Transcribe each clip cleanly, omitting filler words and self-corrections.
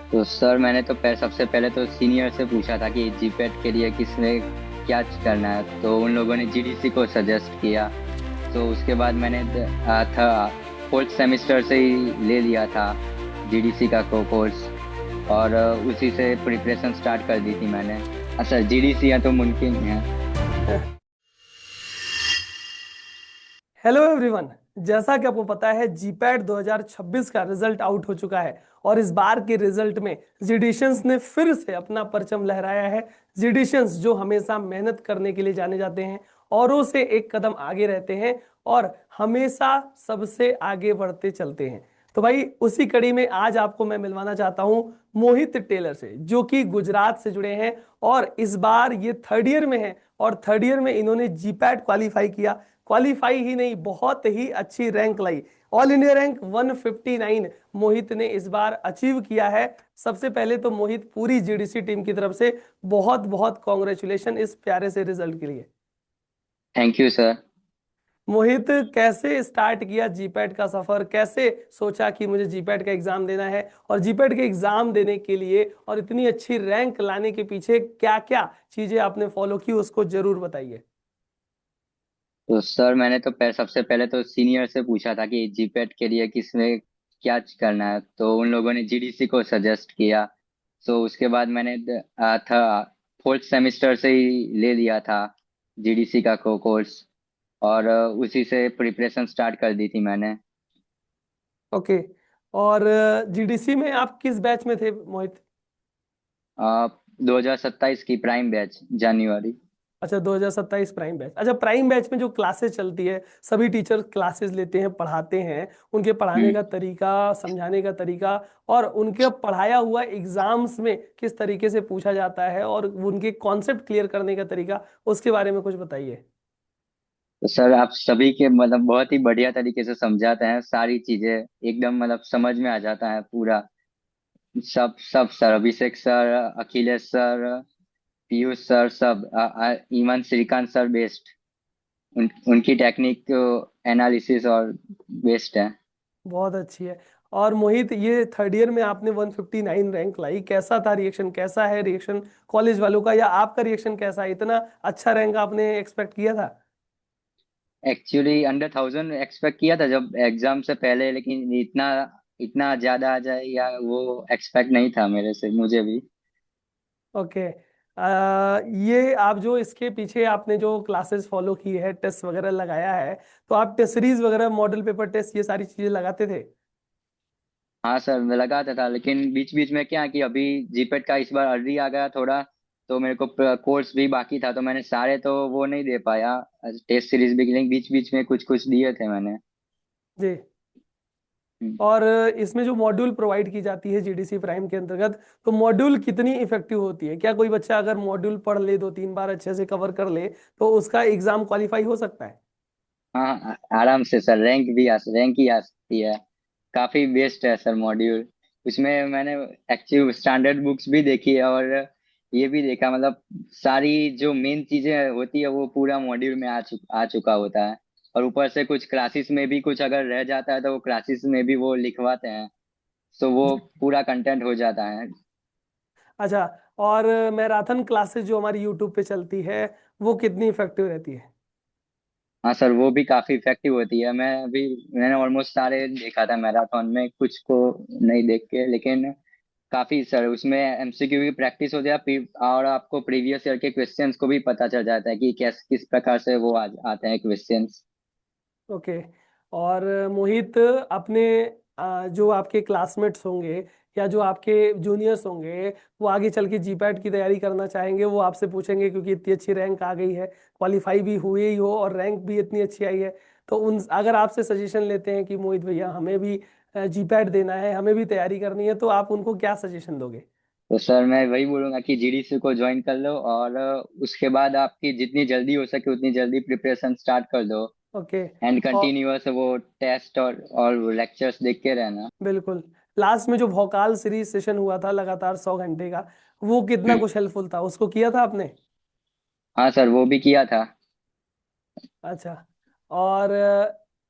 तो सर मैंने तो सबसे पहले तो सीनियर से पूछा था कि जीपेट के लिए किसमें क्या करना है, तो उन लोगों ने जीडीसी को सजेस्ट किया। तो उसके बाद मैंने था फोर्थ सेमेस्टर से ही ले लिया था जीडीसी का कोर्स। और उसी से प्रिपरेशन स्टार्ट कर दी थी मैंने। सर जीडीसी है तो मुमकिन है। Hello everyone. जैसा कि आपको पता है जीपैट 2026 का रिजल्ट आउट हो चुका है और इस बार के रिजल्ट में जिडिशंस ने फिर से अपना परचम लहराया है। जिडिशंस जो हमेशा मेहनत करने के लिए जाने जाते हैं, औरों से एक कदम आगे रहते हैं और हमेशा सबसे आगे बढ़ते चलते हैं। तो भाई उसी कड़ी में आज आपको मैं मिलवाना चाहता हूं मोहित टेलर से, जो कि गुजरात से जुड़े हैं और इस बार ये थर्ड ईयर में है और थर्ड ईयर में इन्होंने जीपैट क्वालिफाई किया। क्वालिफाई ही नहीं, बहुत ही अच्छी रैंक लाई। ऑल इंडिया रैंक 159 मोहित ने इस बार अचीव किया है। सबसे पहले तो मोहित पूरी जीडीसी टीम की तरफ से बहुत बहुत कॉन्ग्रेचुलेशन इस प्यारे से रिजल्ट के लिए। Thank you sir. मोहित, कैसे स्टार्ट किया जीपैट का सफर? कैसे सोचा कि मुझे जीपैट का एग्जाम देना है और जीपैट के एग्जाम देने के लिए और इतनी अच्छी रैंक लाने के पीछे क्या क्या चीजें आपने फॉलो की, उसको जरूर बताइए। तो सर मैंने तो सबसे पहले तो सीनियर से पूछा था कि जीपेट के लिए किसमें क्या करना है, तो उन लोगों ने जीडीसी को सजेस्ट किया। तो उसके बाद मैंने था फोर्थ सेमेस्टर से ही ले लिया था जीडीसी का कोर्स। और उसी से प्रिपरेशन स्टार्ट कर दी थी मैंने। ओके। और जीडीसी में आप किस बैच में थे मोहित? 2027 की प्राइम बैच जनवरी। अच्छा, 2027 प्राइम बैच। अच्छा, प्राइम बैच में जो क्लासेस चलती है, सभी टीचर क्लासेस लेते हैं, पढ़ाते हैं, उनके पढ़ाने हम्म। का तरीका, समझाने का तरीका और उनके पढ़ाया हुआ एग्जाम्स में किस तरीके से पूछा जाता है और उनके कॉन्सेप्ट क्लियर करने का तरीका, उसके बारे में कुछ बताइए। तो सर आप सभी के मतलब बहुत ही बढ़िया तरीके से समझाते हैं, सारी चीजें एकदम मतलब समझ में आ जाता है पूरा। सब सब sir, Abhishek sir, Akhilesh sir, Piyush sir, सब इवन श्रीकांत सर बेस्ट। उनकी टेक्निक एनालिसिस और बेस्ट है। बहुत अच्छी है। और मोहित, ये थर्ड ईयर में आपने 159 रैंक लाई, कैसा था रिएक्शन? कैसा है रिएक्शन कॉलेज वालों का, या आपका रिएक्शन कैसा है? इतना अच्छा रैंक आपने एक्सपेक्ट किया था? एक्चुअली अंडर 1000 एक्सपेक्ट किया था जब एग्जाम से पहले, लेकिन इतना इतना ज्यादा आ जाए या वो एक्सपेक्ट नहीं था मेरे से, मुझे भी। ओके। ये आप जो इसके पीछे आपने जो क्लासेस फॉलो की है, टेस्ट वगैरह लगाया है, तो आप टेस्ट सीरीज वगैरह, मॉडल पेपर टेस्ट, ये सारी चीजें लगाते थे? हाँ सर मैं लगाता था, लेकिन बीच बीच में क्या कि अभी जीपेट का इस बार अर्ली आ गया थोड़ा। तो मेरे को कोर्स भी बाकी था, तो मैंने सारे तो वो नहीं दे पाया टेस्ट सीरीज भी, लेकिन बीच बीच में कुछ कुछ दिए थे मैंने। जी। हम्म। और इसमें जो मॉड्यूल प्रोवाइड की जाती है जीडीसी प्राइम के अंतर्गत, तो मॉड्यूल कितनी इफेक्टिव होती है? क्या कोई बच्चा अगर मॉड्यूल पढ़ ले, 2-3 बार अच्छे से कवर कर ले, तो उसका एग्जाम क्वालिफाई हो सकता है? हाँ आराम से सर, रैंक ही आ सकती है। काफी बेस्ट है सर मॉड्यूल। उसमें मैंने एक्चुअली स्टैंडर्ड बुक्स भी देखी है, और ये भी देखा मतलब सारी जो मेन चीजें होती है वो पूरा मॉड्यूल में आ चुका होता है। और ऊपर से कुछ क्लासेस में भी कुछ अगर रह जाता है तो वो क्लासेस में भी वो लिखवाते हैं। तो वो जी। पूरा कंटेंट हो जाता है। अच्छा। और मैराथन क्लासेस जो हमारी यूट्यूब पे चलती है, वो कितनी इफेक्टिव रहती है? हाँ सर वो भी काफी इफेक्टिव होती है। मैंने ऑलमोस्ट सारे देखा था मैराथन में, कुछ को नहीं देख के, लेकिन काफी सर उसमें एमसीक्यू की प्रैक्टिस हो जाए, और आपको प्रीवियस ईयर के क्वेश्चंस को भी पता चल जाता है कि किस प्रकार से वो आते हैं क्वेश्चंस। ओके। और मोहित, अपने जो आपके क्लासमेट्स होंगे या जो आपके जूनियर्स होंगे, वो आगे चल के जीपैट की तैयारी करना चाहेंगे, वो आपसे पूछेंगे क्योंकि इतनी अच्छी रैंक आ गई है, क्वालिफाई भी हुए ही हो और रैंक भी इतनी अच्छी आई है, तो उन अगर आपसे सजेशन लेते हैं कि मोहित भैया हमें भी जीपैट देना है, हमें भी तैयारी करनी है, तो आप उनको क्या सजेशन दोगे? तो सर मैं वही बोलूंगा कि जीडीसी को ज्वाइन कर लो, और उसके बाद आपकी जितनी जल्दी हो सके उतनी जल्दी प्रिपरेशन स्टार्ट कर दो। ओके। एंड और कंटिन्यूअस वो टेस्ट और लेक्चर्स देख के रहना। बिल्कुल, लास्ट में जो भोकाल सीरीज सेशन हुआ था लगातार 100 घंटे का, वो कितना हम्म। कुछ हेल्पफुल था? उसको किया था आपने? हाँ सर वो भी किया था। अच्छा। और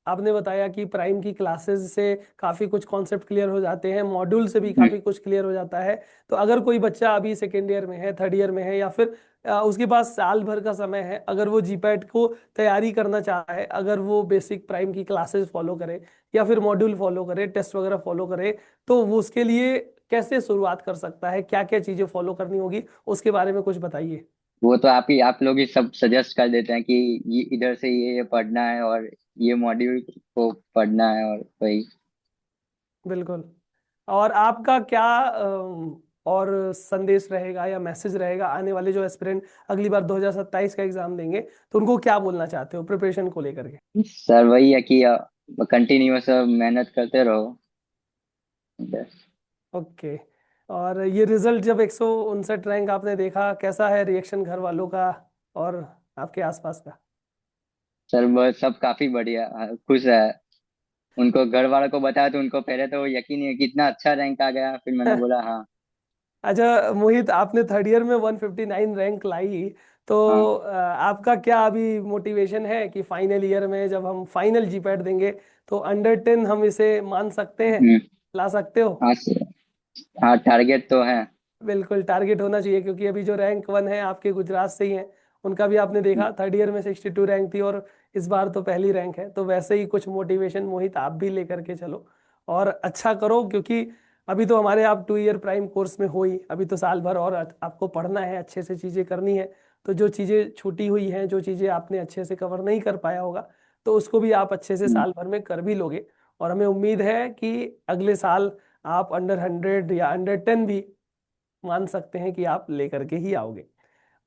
आपने बताया कि प्राइम की क्लासेस से काफ़ी कुछ कॉन्सेप्ट क्लियर हो जाते हैं, मॉड्यूल से भी हम्म। काफ़ी कुछ क्लियर हो जाता है। तो अगर कोई बच्चा अभी सेकेंड ईयर में है, थर्ड ईयर में है, या फिर उसके पास साल भर का समय है, अगर वो जीपैट को तैयारी करना चाहे, अगर वो बेसिक प्राइम की क्लासेस फॉलो करे या फिर मॉड्यूल फॉलो करे, टेस्ट वगैरह फॉलो करे, तो वो उसके लिए कैसे शुरुआत कर सकता है, क्या क्या चीज़ें फॉलो करनी होगी, उसके बारे में कुछ बताइए। वो तो आप लोग ही सब सजेस्ट कर देते हैं कि ये इधर से ये पढ़ना है और ये मॉड्यूल को पढ़ना है और वही। बिल्कुल। और आपका क्या और संदेश रहेगा या मैसेज रहेगा आने वाले जो एस्पिरेंट अगली बार 2027 का एग्जाम देंगे, तो उनको क्या बोलना चाहते हो प्रिपरेशन को लेकर के। सर वही है कि कंटिन्यूअस मेहनत करते रहो बस। ओके। और ये रिजल्ट जब 159 रैंक आपने देखा, कैसा है रिएक्शन घर वालों का और आपके आसपास का। सर वो सब काफी बढ़िया, खुश है। उनको घर वालों को बताया तो उनको पहले तो यकीन नहीं है कि इतना अच्छा रैंक आ गया, फिर मैंने बोला हाँ। अच्छा मोहित, आपने थर्ड ईयर में 159 रैंक लाई, तो हाँ। आपका क्या अभी मोटिवेशन है कि फाइनल ईयर में जब हम फाइनल जीपैट देंगे तो अंडर 10 हम इसे मान सकते हैं, हम्म। ला सकते हो। हाँ सर। हाँ टारगेट तो है। बिल्कुल टारगेट होना चाहिए, क्योंकि अभी जो रैंक वन है आपके गुजरात से ही है, उनका भी आपने देखा थर्ड ईयर में 62 रैंक थी और इस बार तो पहली रैंक है। तो वैसे ही कुछ मोटिवेशन मोहित आप भी लेकर के चलो और अच्छा करो, क्योंकि अभी तो हमारे आप 2 ईयर प्राइम कोर्स में हो ही, अभी तो साल भर और आपको पढ़ना है, अच्छे से चीज़ें करनी है। तो जो चीज़ें छूटी हुई हैं, जो चीज़ें आपने अच्छे से कवर नहीं कर पाया होगा, तो उसको भी आप अच्छे से हम्म। साल भर में कर भी लोगे। और हमें उम्मीद है कि अगले साल आप अंडर 100 या अंडर 10 भी मान सकते हैं कि आप लेकर के ही आओगे।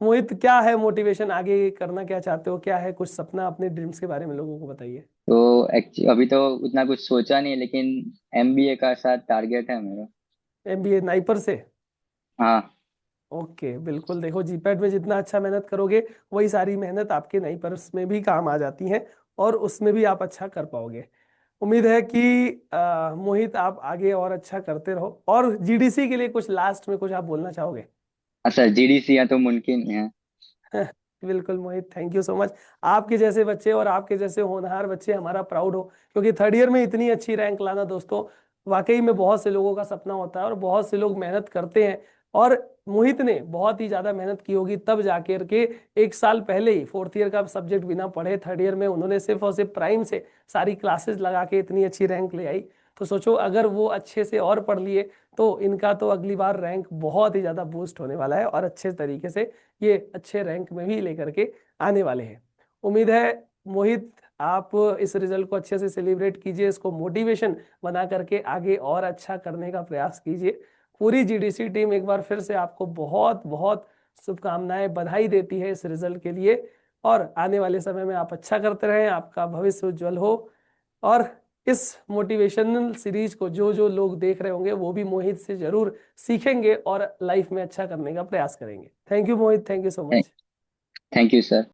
मोहित, क्या है मोटिवेशन, आगे करना क्या चाहते हो, क्या है कुछ सपना, अपने ड्रीम्स के बारे में लोगों को बताइए। तो अभी तो उतना कुछ सोचा नहीं है, लेकिन एमबीए का साथ टारगेट है मेरा। एमबीए नाइपर से। हाँ। ओके बिल्कुल, देखो जीपैट में जितना अच्छा मेहनत करोगे, वही सारी मेहनत आपके नाइपर्स में भी काम आ जाती है और उसमें भी आप अच्छा कर पाओगे। उम्मीद है कि मोहित आप आगे और अच्छा करते रहो। और जीडीसी के लिए कुछ लास्ट में कुछ आप बोलना चाहोगे। अच्छा जीडीसी है तो मुमकिन है। बिल्कुल मोहित, थैंक यू सो मच। आपके जैसे बच्चे और आपके जैसे होनहार बच्चे हमारा प्राउड हो, क्योंकि थर्ड ईयर में इतनी अच्छी रैंक लाना दोस्तों, वाकई में बहुत से लोगों का सपना होता है और बहुत से लोग मेहनत करते हैं। और मोहित ने बहुत ही ज्यादा मेहनत की होगी, तब जाकर के एक साल पहले ही फोर्थ ईयर का सब्जेक्ट बिना पढ़े थर्ड ईयर में उन्होंने सिर्फ और सिर्फ प्राइम से सारी क्लासेस लगा के इतनी अच्छी रैंक ले आई। तो सोचो अगर वो अच्छे से और पढ़ लिए, तो इनका तो अगली बार रैंक बहुत ही ज्यादा बूस्ट होने वाला है और अच्छे तरीके से ये अच्छे रैंक में भी लेकर के आने वाले हैं। उम्मीद है मोहित आप इस रिजल्ट को अच्छे से सेलिब्रेट कीजिए, इसको मोटिवेशन बना करके आगे और अच्छा करने का प्रयास कीजिए। पूरी जीडीसी टीम एक बार फिर से आपको बहुत बहुत शुभकामनाएं, बधाई देती है इस रिजल्ट के लिए। और आने वाले समय में आप अच्छा करते रहें, आपका भविष्य उज्जवल हो। और इस मोटिवेशनल सीरीज को जो जो लोग देख रहे होंगे वो भी मोहित से जरूर सीखेंगे और लाइफ में अच्छा करने का प्रयास करेंगे। Thank you Mohit, thank you so much. Thank you sir.